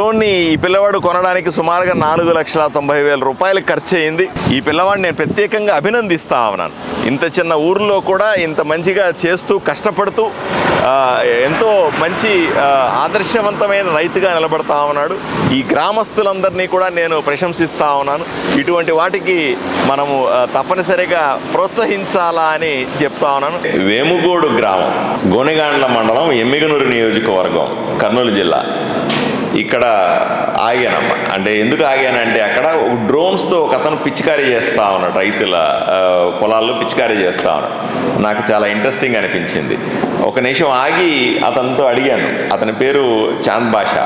డ్రోన్ని ఈ పిల్లవాడు కొనడానికి సుమారుగా 4,90,000 రూపాయలు ఖర్చు అయింది. ఈ పిల్లవాడిని నేను ప్రత్యేకంగా అభినందిస్తా ఉన్నాను. ఇంత చిన్న ఊరిలో కూడా ఇంత మంచిగా చేస్తూ కష్టపడుతూ ఎంతో మంచి ఆదర్శవంతమైన రైతుగా నిలబడతా ఉన్నాడు. ఈ గ్రామస్తులందరినీ కూడా నేను ప్రశంసిస్తా ఉన్నాను. ఇటువంటి వాటికి మనము తప్పనిసరిగా ప్రోత్సహించాలా అని చెప్తా ఉన్నాను. వేముగోడు గ్రామం, గోనెగాండ్ల మండలం, ఎమ్మిగనూరు నియోజకవర్గం, కర్నూలు జిల్లా. ఇక్కడ ఆగానమ్మా. అంటే ఎందుకు ఆగానంటే అక్కడ డ్రోన్స్తో ఒక అతను పిచికారీ చేస్తా ఉన్నాడు, రైతుల పొలాల్లో పిచికారీ చేస్తా ఉన్నాడు. నాకు చాలా ఇంట్రెస్టింగ్ అనిపించింది. ఒక నిమిషం ఆగి అతనితో అడిగాను. అతని పేరు చాంద్ బాషా.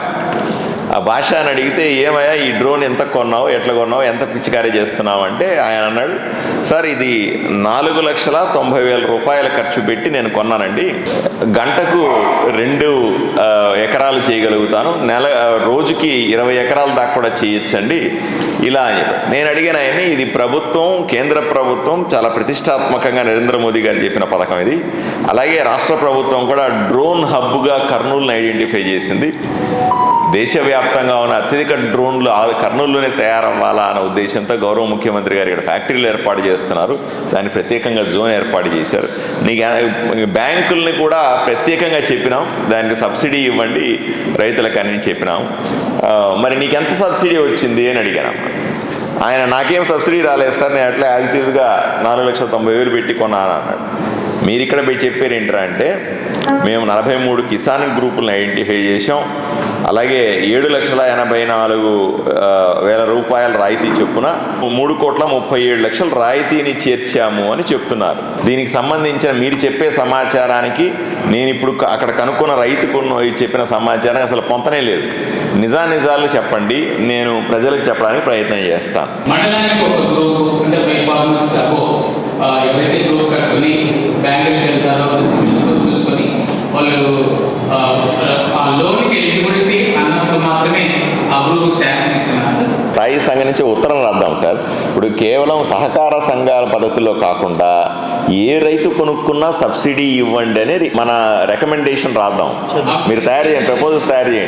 ఆ భాష అని అడిగితే, ఏమయ్యా ఈ డ్రోన్ ఎంత కొన్నావు, ఎట్లా కొన్నావు, ఎంత పిచికారీ చేస్తున్నావు అంటే ఆయన అన్నాడు, సార్ ఇది 4,90,000 రూపాయల ఖర్చు పెట్టి నేను కొన్నానండి. గంటకు 2 ఎకరాలు చేయగలుగుతాను, రోజుకి 20 ఎకరాల దాకా కూడా చేయొచ్చండి ఇలా అని చెప్పి. నేను అడిగాను ఆయన్ని, ఇది ప్రభుత్వం, కేంద్ర ప్రభుత్వం చాలా ప్రతిష్టాత్మకంగా నరేంద్ర మోదీ గారు చెప్పిన పథకం ఇది. అలాగే రాష్ట్ర ప్రభుత్వం కూడా డ్రోన్ హబ్గా కర్నూలుని ఐడెంటిఫై చేసింది. దేశవ్యాప్తంగా ఉన్న అత్యధిక డ్రోన్లు కర్నూలులోనే తయారవ్వాలా అనే ఉద్దేశంతో గౌరవ ముఖ్యమంత్రి గారు ఇక్కడ ఫ్యాక్టరీలు ఏర్పాటు చేస్తున్నారు. దానికి ప్రత్యేకంగా జోన్ ఏర్పాటు చేశారు. బ్యాంకుల్ని కూడా ప్రత్యేకంగా చెప్పినాం, దానికి సబ్సిడీ ఇవ్వండి రైతులకు అని చెప్పినాం. మరి నీకు ఎంత సబ్సిడీ వచ్చింది అని అడిగాను. ఆయన నాకేం సబ్సిడీ రాలేదు సార్, నేను అట్లా యాజ్ ఇట్ ఈజ్గా 4,90,000 పెట్టి కొన్నాను అన్నాడు. మీరు ఇక్కడ పోయి చెప్పారు ఏంట్రా అంటే, మేము 43 కిసాన్ గ్రూపులను ఐడెంటిఫై చేసాం, అలాగే 7,84,000 రూపాయల రాయితీ చొప్పున 3,37,00,000 రాయితీని చేర్చాము అని చెప్తున్నారు. దీనికి సంబంధించిన మీరు చెప్పే సమాచారానికి నేను ఇప్పుడు అక్కడ కనుక్కున్న రైతుకు చెప్పిన సమాచారం అసలు పొంతనే లేదు. నిజాలు చెప్పండి, నేను ప్రజలకు చెప్పడానికి ప్రయత్నం చేస్తాను. మండలానికి ఒక గ్రూప్ అంటే ఎవరైతే గ్రూప్ కట్టుకుని బ్యాంకులకు వెళ్తారో సిబిల్ స్కోర్ చూసుకొని వాళ్ళు ఆ లోన్కి ఎలిజిబిలిటీ అన్నప్పుడు మాత్రమే ఆ గ్రూప్కి శాంక్షన్ ఇస్తున్నారు సార్. స్థాయి సంఘం నుంచి ఉత్తరం రాద్దాం సార్. ఇప్పుడు కేవలం సహకార సంఘాల పద్ధతిలో కాకుండా ఏ రైతు కొనుక్కున్నా సబ్సిడీ ఇవ్వండి అని మన రికమెండేషన్ రాద్దాం. మీరు తయారు చేయండి, ప్రపోజల్స్ తయారు చేయండి.